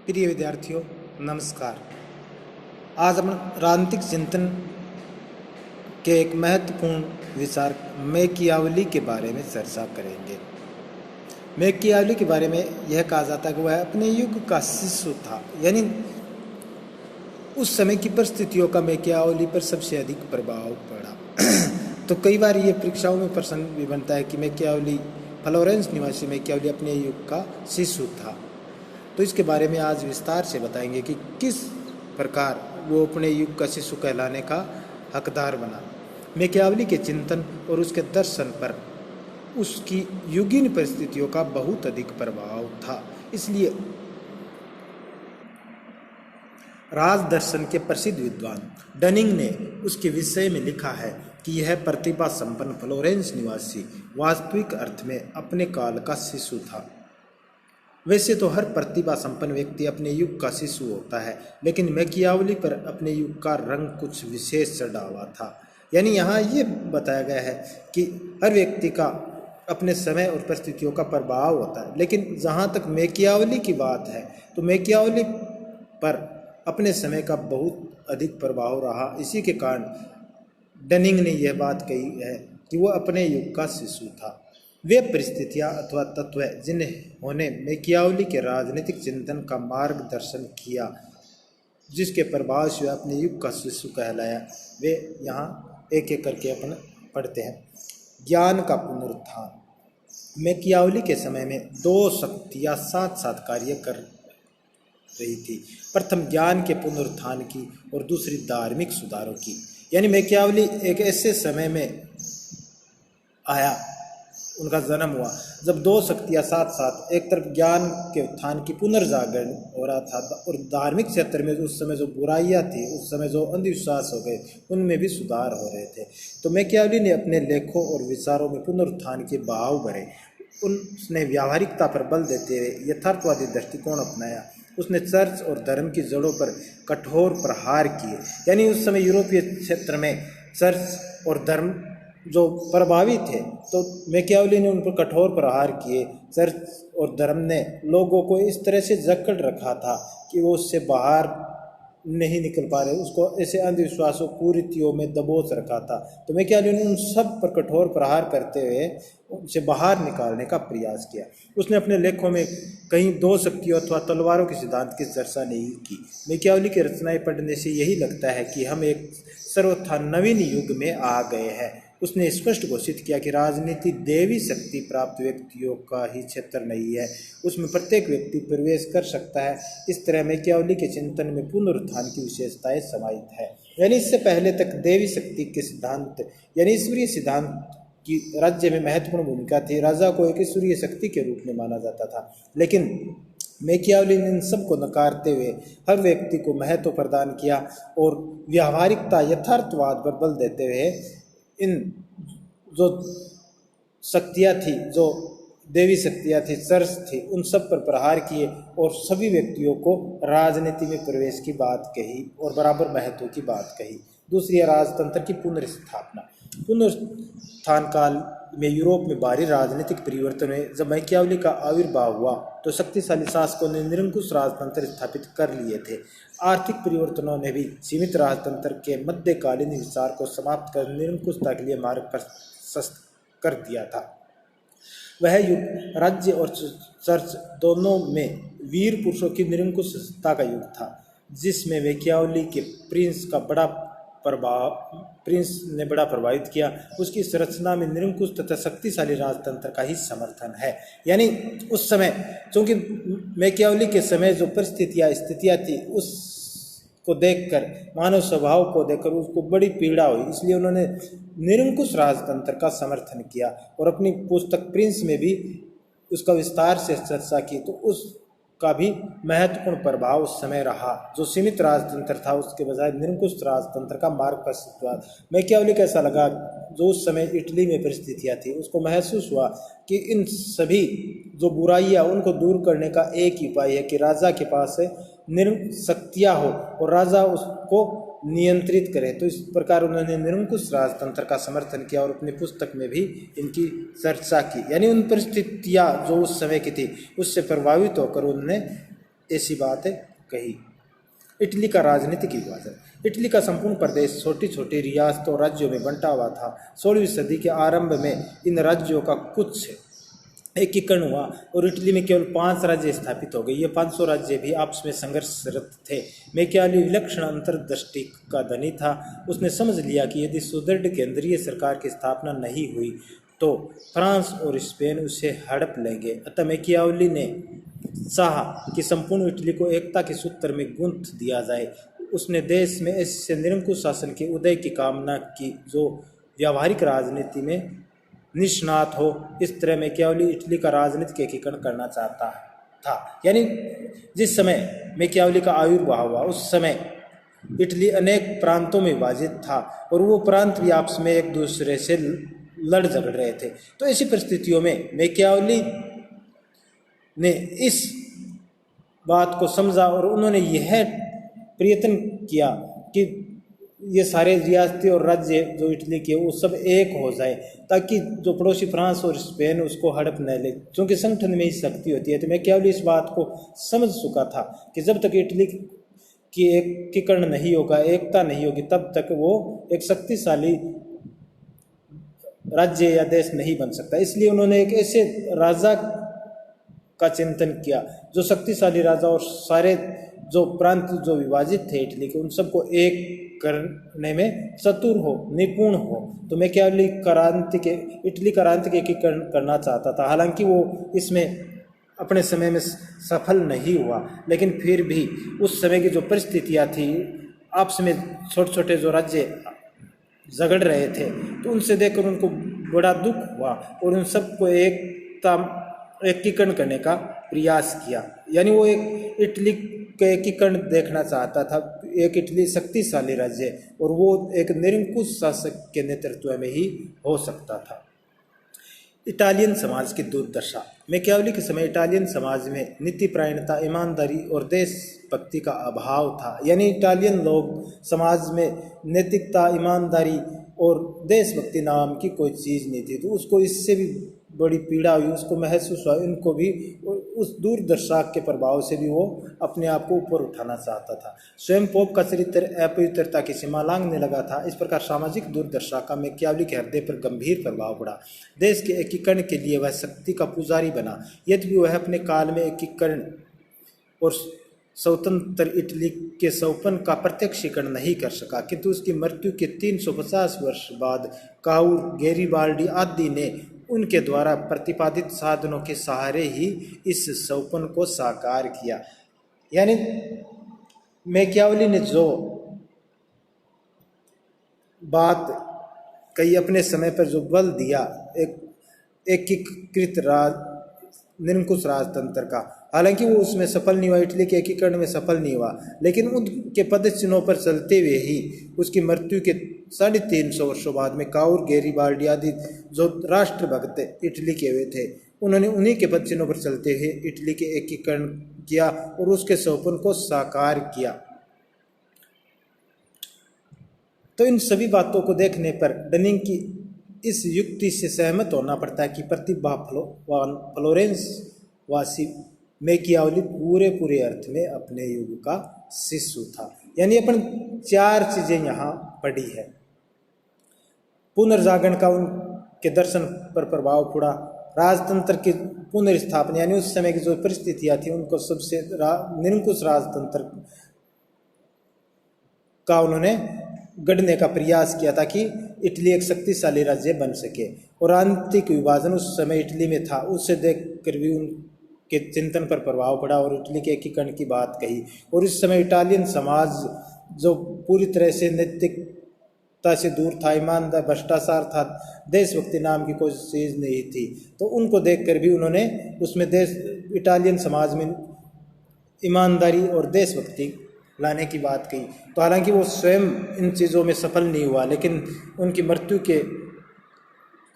प्रिय विद्यार्थियों, नमस्कार। आज हम राजनीतिक चिंतन के एक महत्वपूर्ण विचार मैकियावली के बारे में चर्चा करेंगे। मैकियावली के बारे में यह कहा जाता है कि वह अपने युग का शिशु था, यानी उस समय की परिस्थितियों का मैकियावली पर सबसे अधिक प्रभाव पड़ा। तो कई बार ये परीक्षाओं में प्रश्न भी बनता है कि मैकियावली, फ्लोरेंस निवासी मैकियावली अपने युग का शिशु था। तो इसके बारे में आज विस्तार से बताएंगे कि किस प्रकार वो अपने युग का शिशु कहलाने का हकदार बना। मैकियावली के चिंतन और उसके दर्शन पर उसकी युगीन परिस्थितियों का बहुत अधिक प्रभाव था। इसलिए राज दर्शन के प्रसिद्ध विद्वान डनिंग ने उसके विषय में लिखा है कि यह प्रतिभा संपन्न फ्लोरेंस निवासी वास्तविक अर्थ में अपने काल का शिशु था। वैसे तो हर प्रतिभा संपन्न व्यक्ति अपने युग का शिशु होता है, लेकिन मैकियावली पर अपने युग का रंग कुछ विशेष चढ़ा हुआ था। यानी यहाँ ये बताया गया है कि हर व्यक्ति का अपने समय और परिस्थितियों का प्रभाव होता है, लेकिन जहाँ तक मैकियावली की बात है तो मैकियावली पर अपने समय का बहुत अधिक प्रभाव रहा। इसी के कारण डनिंग ने यह बात कही है कि वो अपने युग का शिशु था। वे परिस्थितियां अथवा तत्व जिन्होंने मैकियावली के राजनीतिक चिंतन का मार्गदर्शन किया, जिसके प्रभाव से अपने युग का शिशु कहलाया, वे यहाँ एक एक करके अपन पढ़ते हैं। ज्ञान का पुनरुत्थान। मैकियावली के समय में दो शक्तियाँ साथ साथ कार्य कर रही थी। प्रथम ज्ञान के पुनरुत्थान की और दूसरी धार्मिक सुधारों की। यानी मैकियावली एक ऐसे समय में आया, उनका जन्म हुआ जब दो शक्तियां साथ साथ, एक तरफ ज्ञान के उत्थान की पुनर्जागरण हो रहा था और धार्मिक क्षेत्र में उस समय जो बुराइयां थी, उस समय जो अंधविश्वास हो गए, उनमें भी सुधार हो रहे थे। तो मैकियावली ने अपने लेखों और विचारों में पुनरुत्थान के बहाव भरे। उसने व्यावहारिकता पर बल देते हुए यथार्थवादी दृष्टिकोण अपनाया। उसने चर्च और धर्म की जड़ों पर कठोर प्रहार किए। यानी उस समय यूरोपीय क्षेत्र में चर्च और धर्म जो प्रभावी थे, तो मैकियावली ने उन पर कठोर प्रहार किए। चर्च और धर्म ने लोगों को इस तरह से जकड़ रखा था कि वो उससे बाहर नहीं निकल पा रहे, उसको ऐसे अंधविश्वासों कुरीतियों में दबोच रखा था। तो मैकियावली ने उन सब पर कठोर प्रहार करते हुए उनसे बाहर निकालने का प्रयास किया। उसने अपने लेखों में कहीं दो शक्तियों अथवा तलवारों के सिद्धांत की चर्चा नहीं की। मैकियावली की रचनाएं पढ़ने से यही लगता है कि हम एक सर्वथा नवीन युग में आ गए हैं। उसने स्पष्ट घोषित किया कि राजनीति देवी शक्ति प्राप्त व्यक्तियों का ही क्षेत्र नहीं है, उसमें प्रत्येक व्यक्ति प्रवेश कर सकता है। इस तरह मैकियावली के चिंतन में पुनरुत्थान की विशेषताएं समाहित है। यानी इससे पहले तक देवी शक्ति के सिद्धांत यानी ईश्वरीय सिद्धांत की राज्य में महत्वपूर्ण भूमिका थी। राजा को एक ईश्वरीय शक्ति के रूप में माना जाता था, लेकिन मैकियावली ने इन सब को नकारते हुए हर व्यक्ति को महत्व प्रदान किया और व्यावहारिकता, यथार्थवाद पर बल देते हुए इन जो शक्तियाँ थी, जो देवी शक्तियाँ थी, चर्च थी, उन सब पर प्रहार किए और सभी व्यक्तियों को राजनीति में प्रवेश की बात कही और बराबर महत्व की बात कही। दूसरी है राजतंत्र की पुनर्स्थापना। पुनरुत्थान काल में यूरोप में भारी राजनीतिक परिवर्तन हुए। जब मैकियावली का आविर्भाव हुआ तो शक्तिशाली शासकों ने निरंकुश राजतंत्र स्थापित कर लिए थे। आर्थिक परिवर्तनों ने भी सीमित राजतंत्र के मध्यकालीन विचार को समाप्त कर निरंकुशता के लिए मार्ग प्रशस्त कर दिया था। वह युग राज्य और चर्च दोनों में वीर पुरुषों की निरंकुशता का युग था, जिसमें मैकियावली के प्रिंस ने बड़ा प्रभावित किया। उसकी इस रचना में निरंकुश तथा शक्तिशाली राजतंत्र का ही समर्थन है। यानी उस समय, क्योंकि मैकियावली के समय जो स्थितियाँ थी, उसको देखकर, मानव स्वभाव को देखकर उसको बड़ी पीड़ा हुई, इसलिए उन्होंने निरंकुश राजतंत्र का समर्थन किया और अपनी पुस्तक प्रिंस में भी उसका विस्तार से चर्चा की। तो उसका भी महत्वपूर्ण प्रभाव उस समय रहा। जो सीमित राजतंत्र था, उसके बजाय निरंकुश राजतंत्र का मार्ग प्रशस्त हुआ। मैकियावली को ऐसा लगा, जो उस समय इटली में परिस्थितियाँ थी, उसको महसूस हुआ कि इन सभी जो बुराइयाँ, उनको दूर करने का एक ही उपाय है कि राजा के पास शक्तियाँ हो और राजा उसको नियंत्रित करे। तो इस प्रकार उन्होंने निरंकुश राजतंत्र का समर्थन किया और अपनी पुस्तक में भी इनकी चर्चा की। यानी उन परिस्थितियाँ जो उस समय की थी, उससे प्रभावित होकर उन्होंने ऐसी बात कही। इटली का राजनीतिक विभाजन। इटली का संपूर्ण प्रदेश छोटी छोटी रियासतों और राज्यों में बंटा हुआ था। 16वीं सदी के आरंभ में इन राज्यों का कुछ एकीकरण हुआ और इटली में केवल 5 राज्य स्थापित हो गए। ये 500 राज्य भी आपस में संघर्षरत थे। मैकियावेली विलक्षण अंतर्दृष्टि का धनी था। उसने समझ लिया कि यदि सुदृढ़ केंद्रीय सरकार की स्थापना नहीं हुई तो फ्रांस और स्पेन उसे हड़प लेंगे। अतः मैकियावेली ने चाहा कि संपूर्ण इटली को एकता के सूत्र में गूंथ दिया जाए। उसने देश में ऐसे निरंकुश शासन के उदय की कामना की जो व्यावहारिक राजनीति में निष्णात हो। इस तरह मैकियावेली इटली का राजनीतिक एकीकरण करना चाहता था। यानी जिस समय मैकियावेली का आविर्भाव हुआ उस समय इटली अनेक प्रांतों में विभाजित था और वो प्रांत भी आपस में एक दूसरे से लड़ झगड़ रहे थे। तो ऐसी परिस्थितियों में मैकियावेली ने इस बात को समझा और उन्होंने यह प्रयत्न किया कि ये सारे रियासतें और राज्य जो इटली के वो सब एक हो जाए ताकि जो पड़ोसी फ्रांस और स्पेन उसको हड़प न ले, क्योंकि संगठन में ही शक्ति होती है। तो मैकियावेली इस बात को समझ चुका था कि जब तक इटली की एकीकरण नहीं होगा, एकता नहीं होगी, तब तक वो एक शक्तिशाली राज्य या देश नहीं बन सकता। इसलिए उन्होंने एक ऐसे राजा का चिंतन किया जो शक्तिशाली राजा और सारे जो प्रांत जो विभाजित थे इटली के उन सबको एक करने में चतुर हो, निपुण हो। तो मैकियावेली इटली क्रांति के एकीकरण करना चाहता था। हालांकि वो इसमें अपने समय में सफल नहीं हुआ, लेकिन फिर भी उस समय की जो परिस्थितियाँ थी, आपस में छोटे छोटे जो राज्य झगड़ रहे थे, तो उनसे देखकर उनको बड़ा दुख हुआ और उन सबको एकीकरण करने का प्रयास किया। यानी वो एक इटली के एकीकरण देखना चाहता था, एक इटली शक्तिशाली राज्य और वो एक निरंकुश शासक के नेतृत्व में ही हो सकता था। इटालियन समाज की दुर्दशा। मैकियावेली के समय इटालियन समाज में नीतिपरायणता, ईमानदारी और देशभक्ति का अभाव था। यानी इटालियन लोग समाज में नैतिकता, ईमानदारी और देशभक्ति नाम की कोई चीज़ नहीं थी। तो उसको इससे भी बड़ी पीड़ा हुई, उसको महसूस हुआ, इनको भी उस दुर्दशा के प्रभाव से भी वो अपने आप को ऊपर उठाना चाहता था। स्वयं पोप का चरित्र अपवित्रता की सीमा लांघने लगा था। इस प्रकार सामाजिक दुर्दशा का मैकियावेली के हृदय पर गंभीर प्रभाव पड़ा। देश के एकीकरण के लिए वह शक्ति का पुजारी बना। यद्यपि वह अपने काल में एकीकरण और स्वतंत्र इटली के सौपन का प्रत्यक्षीकरण नहीं कर सका, किंतु उसकी मृत्यु के 350 वर्ष बाद काउर, गैरिबाल्डी आदि ने उनके द्वारा प्रतिपादित साधनों के सहारे ही इस सौपन को साकार किया। यानी मैकियावेली ने जो बात कही, अपने समय पर जो बल दिया एक एकीकृत निरंकुश राजतंत्र का, हालांकि वो उसमें सफल नहीं हुआ, इटली के एकीकरण में सफल नहीं हुआ, लेकिन उनके पदचिन्हों पर चलते हुए ही उसकी मृत्यु के 350 वर्षों बाद में काउर, गैरिबाल्डी आदि जो राष्ट्रभक्त इटली के हुए थे, उन्होंने उन्हीं के पदचिन्हों पर चलते हुए इटली के एकीकरण किया और उसके सौपन को साकार किया। तो इन सभी बातों को देखने पर डनिंग की इस युक्ति से सहमत होना पड़ता है कि प्रतिभावान फ्लोरेंस वासी मैकियावेली पूरे अर्थ में अपने युग का शिशु था। यानी अपन 4 चीजें यहाँ पढ़ी है। पुनर्जागरण का उनके दर्शन पर प्रभाव पड़ा, राजतंत्र की पुनर्स्थापना, यानी उस समय की जो परिस्थितियाँ थी उनको सबसे निरंकुश राजतंत्र का उन्होंने गढ़ने का प्रयास किया ताकि इटली एक शक्तिशाली राज्य बन सके। और आंतरिक विभाजन उस समय इटली में था, उससे देखकर भी उनके चिंतन पर प्रभाव पड़ा और इटली के एकीकरण की बात कही। और इस समय इटालियन समाज जो पूरी तरह से नैतिकता से दूर था, ईमानदार, भ्रष्टाचार था, देशभक्ति नाम की कोई चीज़ नहीं थी, तो उनको देखकर भी उन्होंने उसमें इटालियन समाज में ईमानदारी और देशभक्ति लाने की बात कही। तो हालांकि वो स्वयं इन चीज़ों में सफल नहीं हुआ, लेकिन उनकी मृत्यु के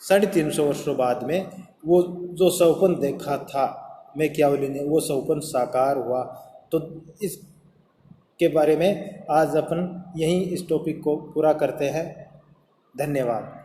350 वर्षों बाद में वो जो सौपन देखा था मैकियावेली ने, वो सौपन साकार हुआ। तो इसके बारे में आज अपन यहीं इस टॉपिक को पूरा करते हैं। धन्यवाद।